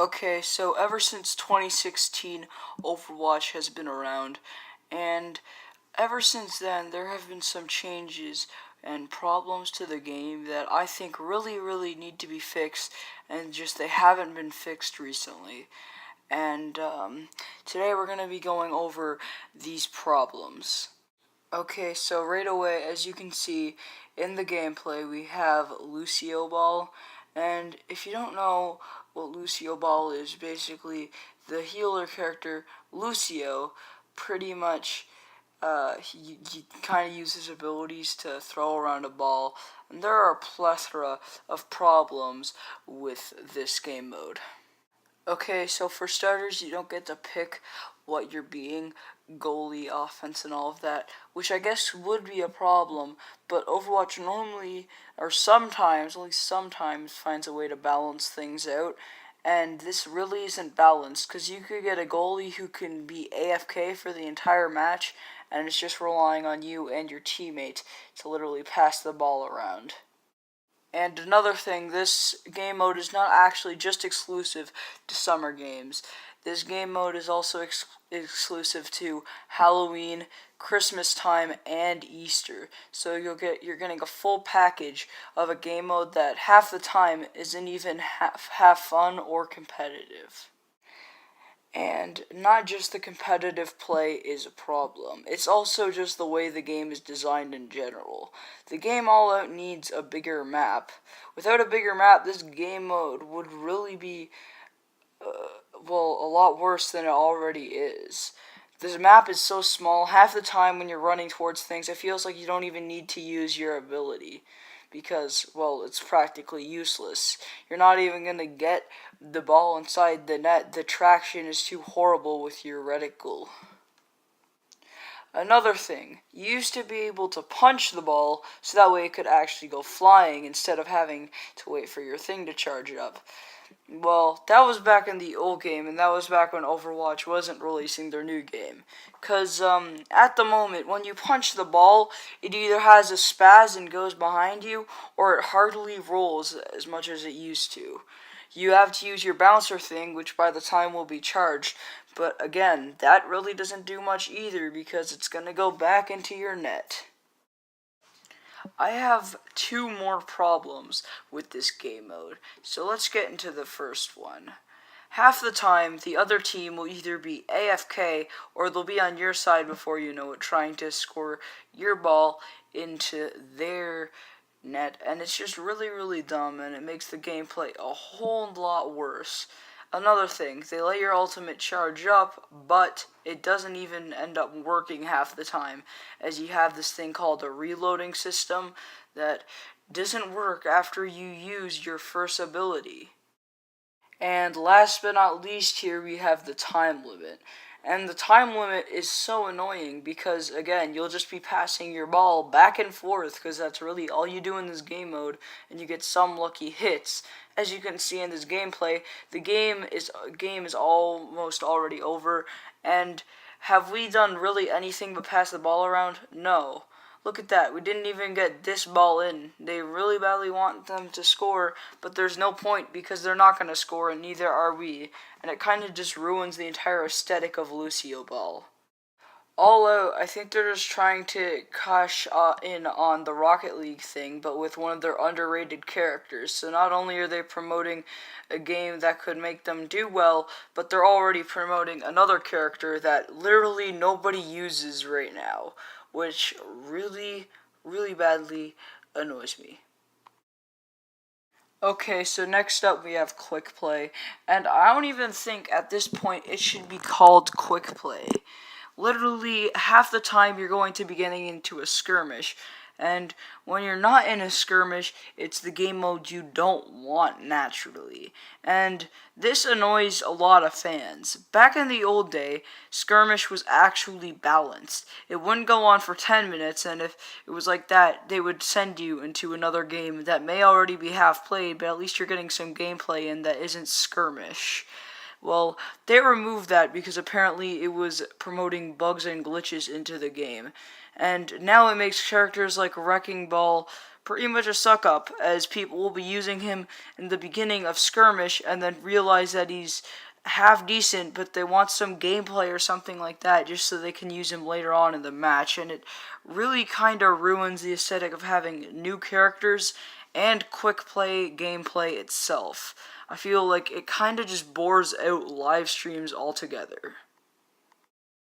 Okay, so ever since 2016, Overwatch has been around, and ever since then, there have been some changes and problems to the game that I think really need to be fixed, and just they haven't been fixed recently. And today we're going to be going over these problems. Okay, so right away, as you can see in the gameplay, we have Lucio Ball, and if you don't know what Lucio Ball is, basically the healer character Lucio pretty much he kind of uses abilities to throw around a ball, and there are a plethora of problems with this game mode. Okay, so for starters, you don't get to pick what you're being, goalie, offense, and all of that, which I guess would be a problem, but Overwatch normally, or sometimes, at least sometimes, finds a way to balance things out, and this really isn't balanced, because you could get a goalie who can be AFK for the entire match, and it's just relying on you and your teammate to literally pass the ball around. And another thing, this game mode is not actually just exclusive to summer games. This game mode is also exclusive to Halloween, Christmas time, and Easter. So you're getting a full package of a game mode that half the time isn't even half fun or competitive. And not just the competitive play is a problem, it's also just the way the game is designed in general. The game all out needs a bigger map. Without a bigger map, this game mode would really be, a lot worse than it already is. This map is so small, half the time when you're running towards things, it feels like you don't even need to use your ability. Because, well, it's practically useless. You're not even going to get the ball inside the net. The traction is too horrible with your reticle. Another thing, you used to be able to punch the ball so that way it could actually go flying instead of having to wait for your thing to charge up. Well, that was back in the old game, and that was back when Overwatch wasn't releasing their new game. Because, at the moment, when you punch the ball, it either has a spaz and goes behind you, or it hardly rolls as much as it used to. You have to use your bouncer thing, which by the time will be charged. But again, that really doesn't do much either, because it's going to go back into your net. I have two more problems with this game mode, so let's get into the first one. Half the time, the other team will either be AFK or they'll be on your side before you know it, trying to score your ball into their net, and it's just really dumb, and it makes the gameplay a whole lot worse. Another thing, they let your ultimate charge up, but it doesn't even end up working half the time, as you have this thing called a reloading system that doesn't work after you use your first ability. And last but not least, here we have the time limit. And the time limit is so annoying because, again, you'll just be passing your ball back and forth because that's really all you do in this game mode, and you get some lucky hits. As you can see in this gameplay, the game is almost already over, and have we done really anything but pass the ball around? No. Look at that, we didn't even get this ball in. They really badly want them to score, but there's no point because they're not going to score and neither are we. And it kind of just ruins the entire aesthetic of Lucio Ball. All out, I think they're just trying to cash in on the Rocket League thing, but with one of their underrated characters. So not only are they promoting a game that could make them do well, but they're already promoting another character that literally nobody uses right now, which really badly annoys me. Okay, so next up we have Quick Play, and I don't even think at this point it should be called Quick Play. Literally, half the time you're going to be getting into a skirmish, and when you're not in a skirmish, it's the game mode you don't want naturally. And this annoys a lot of fans. Back in the old day, skirmish was actually balanced. It wouldn't go on for 10 minutes, and if it was like that, they would send you into another game that may already be half played, but at least you're getting some gameplay in that isn't skirmish. Well, they removed that because apparently it was promoting bugs and glitches into the game. And now it makes characters like Wrecking Ball pretty much a suck up, as people will be using him in the beginning of skirmish and then realize that he's half decent, but they want some gameplay or something like that just so they can use him later on in the match, and it really kind of ruins the aesthetic of having new characters and quick play gameplay itself. I feel like it kind of just bores out live streams altogether.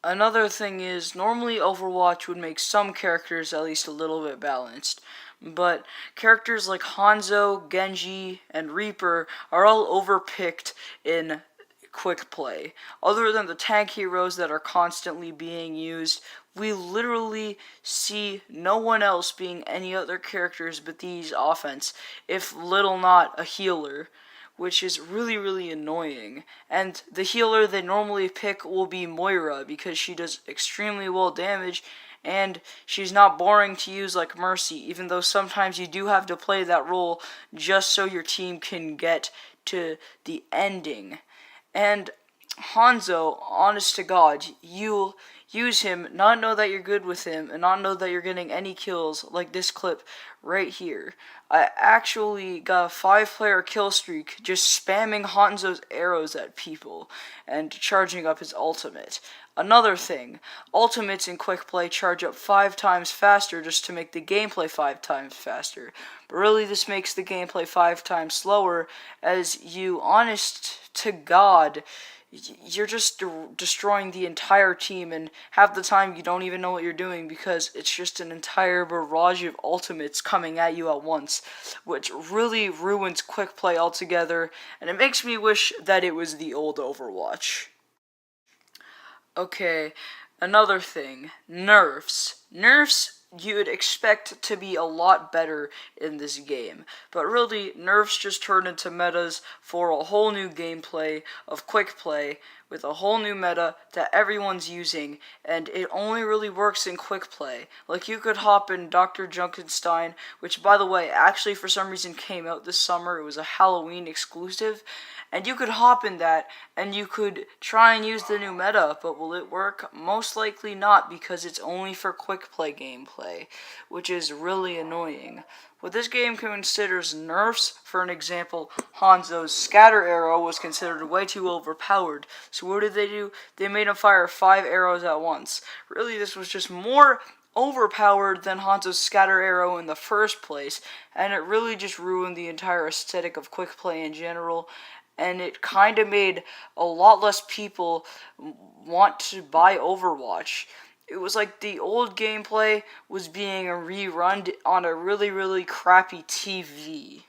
Another thing is, normally Overwatch would make some characters at least a little bit balanced, but characters like Hanzo, Genji, and Reaper are all overpicked in quick play. Other than the tank heroes that are constantly being used, we literally see no one else being any other characters but these offense, if little not a healer, which is really, really annoying. And the healer they normally pick will be Moira, because she does extremely well damage, and she's not boring to use like Mercy, even though sometimes you do have to play that role just so your team can get to the ending. And Hanzo, honest to God, you'll use him, not know that you're good with him, and not know that you're getting any kills, like this clip right here. I actually got a 5-player kill streak just spamming Hanzo's arrows at people and charging up his ultimate. Another thing, ultimates in quick play charge up 5 times faster just to make the gameplay 5 times faster. But really this makes the gameplay 5 times slower, as you, honest to God, you're just destroying the entire team, and half the time you don't even know what you're doing because it's just an entire barrage of ultimates coming at you at once, which really ruins quick play altogether, and it makes me wish that it was the old Overwatch. Okay, another thing, nerfs. Nerfs you'd expect to be a lot better in this game, but really, nerfs just turned into metas for a whole new gameplay of quick play, with a whole new meta that everyone's using, and it only really works in quick play. Like, you could hop in Dr. Junkenstein, which, by the way, actually for some reason came out this summer. It was a Halloween exclusive, and you could hop in that, and you could try and use the new meta, but will it work? Most likely not, because it's only for quick play gameplay, which is really annoying. What this game considers nerfs, for an example, Hanzo's scatter arrow was considered way too overpowered. So what did they do? They made him fire 5 arrows at once. Really, this was just more overpowered than Hanzo's scatter arrow in the first place, and it really just ruined the entire aesthetic of quick play in general, and it kind of made a lot less people want to buy Overwatch. It was like the old gameplay was being rerun on a really, really crappy TV.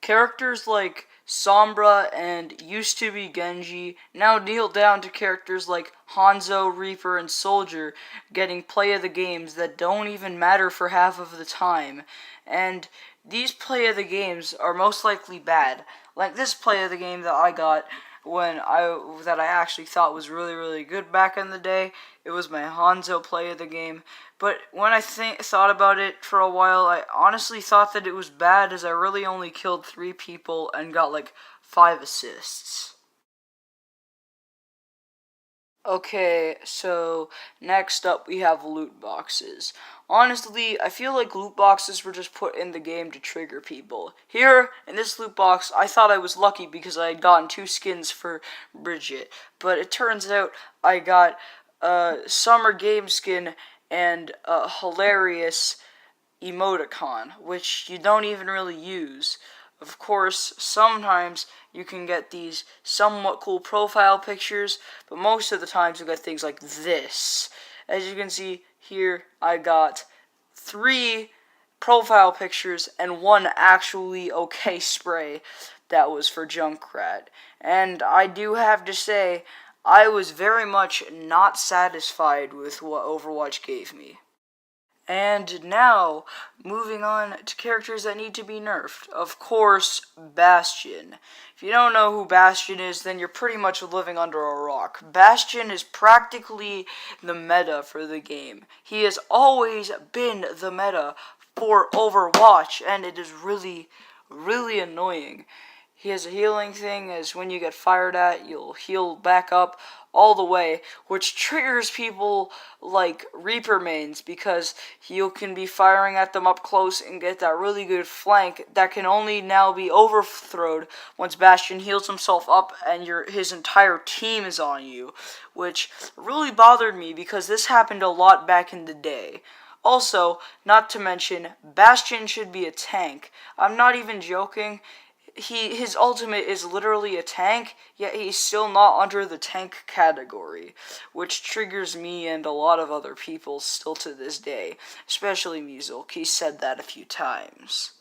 Characters like Sombra and used to be Genji now kneel down to characters like Hanzo, Reaper, and Soldier, getting play of the games that don't even matter for half of the time. And these play of the games are most likely bad. Like this play of the game that I got that I actually thought was really, really good back in the day. It was my Hanzo play of the game. But when I thought about it for a while, I honestly thought that it was bad, as I really only killed 3 people and got like 5 assists. Okay, so next up we have loot boxes. Honestly, I feel like loot boxes were just put in the game to trigger people. Here, in this loot box, I thought I was lucky because I had gotten 2 skins for Bridget. But it turns out I got a summer game skin and a hilarious emoticon, which you don't even really use. Of course, sometimes you can get these somewhat cool profile pictures, but most of the times you get things like this. As you can see here, I got 3 profile pictures and 1 actually okay spray that was for Junkrat. And I do have to say, I was very much not satisfied with what Overwatch gave me. And now, moving on to characters that need to be nerfed. Of course, Bastion. If you don't know who Bastion is, then you're pretty much living under a rock. Bastion is practically the meta for the game. He has always been the meta for Overwatch, and it is really, really annoying. He has a healing thing, as when you get fired at, you'll heal back up all the way, which triggers people like Reaper mains, because you can be firing at them up close and get that really good flank that can only now be overthrown once Bastion heals himself up and his entire team is on you, which really bothered me because this happened a lot back in the day. Also, not to mention, Bastion should be a tank. I'm not even joking. His ultimate is literally a tank, yet he's still not under the tank category, which triggers me and a lot of other people still to this day, especially Muselk. He said that a few times.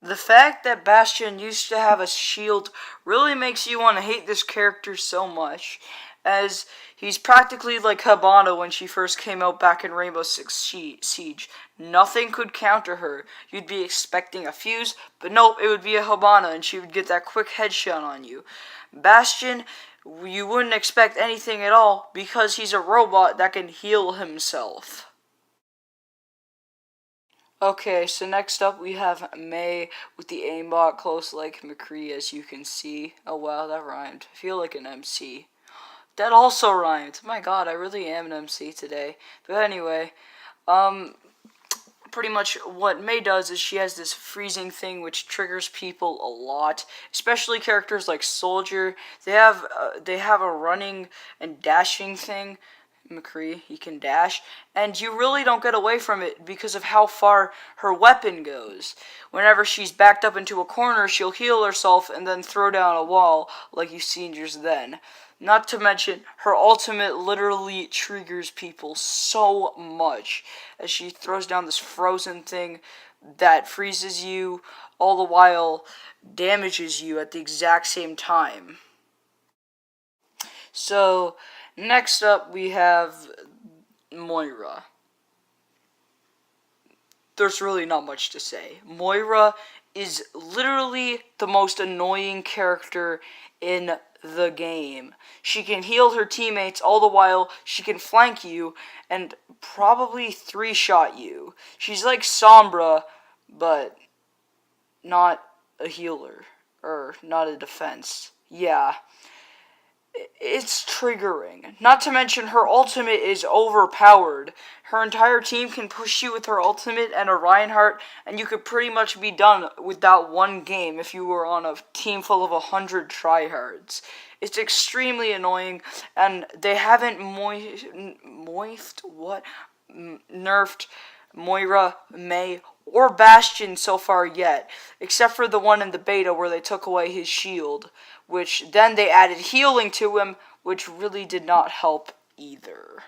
The fact that Bastion used to have a shield really makes you want to hate this character so much, as he's practically like Hibana when she first came out back in Rainbow Six Siege. Nothing could counter her. You'd be expecting a fuse, but nope, it would be a Hibana, and she would get that quick headshot on you. Bastion, you wouldn't expect anything at all, because he's a robot that can heal himself. Okay, so next up we have Mei with the aimbot close like McCree, as you can see. Oh wow, that rhymed. I feel like an MC. That also rhymed. My god, I really am an MC today. But anyway, pretty much what Mei does is she has this freezing thing which triggers people a lot, especially characters like Soldier. They have a running and dashing thing. McCree, he can dash, and you really don't get away from it because of how far her weapon goes. Whenever she's backed up into a corner, she'll heal herself and then throw down a wall, like you've seen just then. Not to mention, her ultimate literally triggers people so much, as she throws down this frozen thing that freezes you, all the while damages you at the exact same time. So, next up we have Moira. There's really not much to say. Moira is literally the most annoying character in the game. She can heal her teammates all the while she can flank you and probably 3-shot you. She's like Sombra, but not a healer, or not a defense. Yeah. It's triggering. Not to mention, her ultimate is overpowered. Her entire team can push you with her ultimate and a Reinhardt, and you could pretty much be done with that one game if you were on a team full of 100 tryhards. It's extremely annoying, and they haven't nerfed Moira, Mei, or Bastion so far yet, except for the one in the beta where they took away his shield, which then they added healing to him, which really did not help either.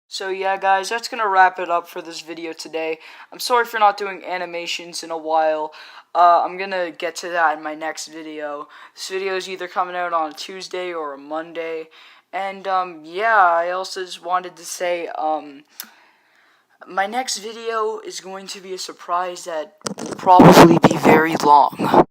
So yeah, guys, that's going to wrap it up for this video today. I'm sorry for not doing animations in a while. I'm going to get to that in my next video. This video is either coming out on a Tuesday or a Monday. And, yeah, I also just wanted to say, my next video is going to be a surprise that will probably be very long.